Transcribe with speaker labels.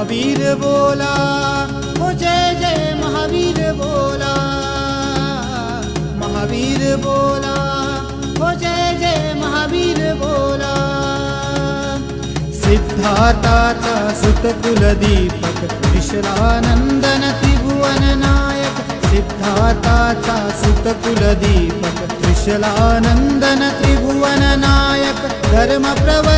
Speaker 1: महावीर बोला, हो जय जय महावीर बोला, महावीर बोला, हो जय जय महावीर बोला। सिद्धार्थाचा सुत कुलदीपक, त्रिशलानंदन त्रिभुवन नायक। सिद्धार्थाचा सुत कुलदीपक, त्रिशलानंदन त्रिभुवन नायक। धर्म प्रवर्तक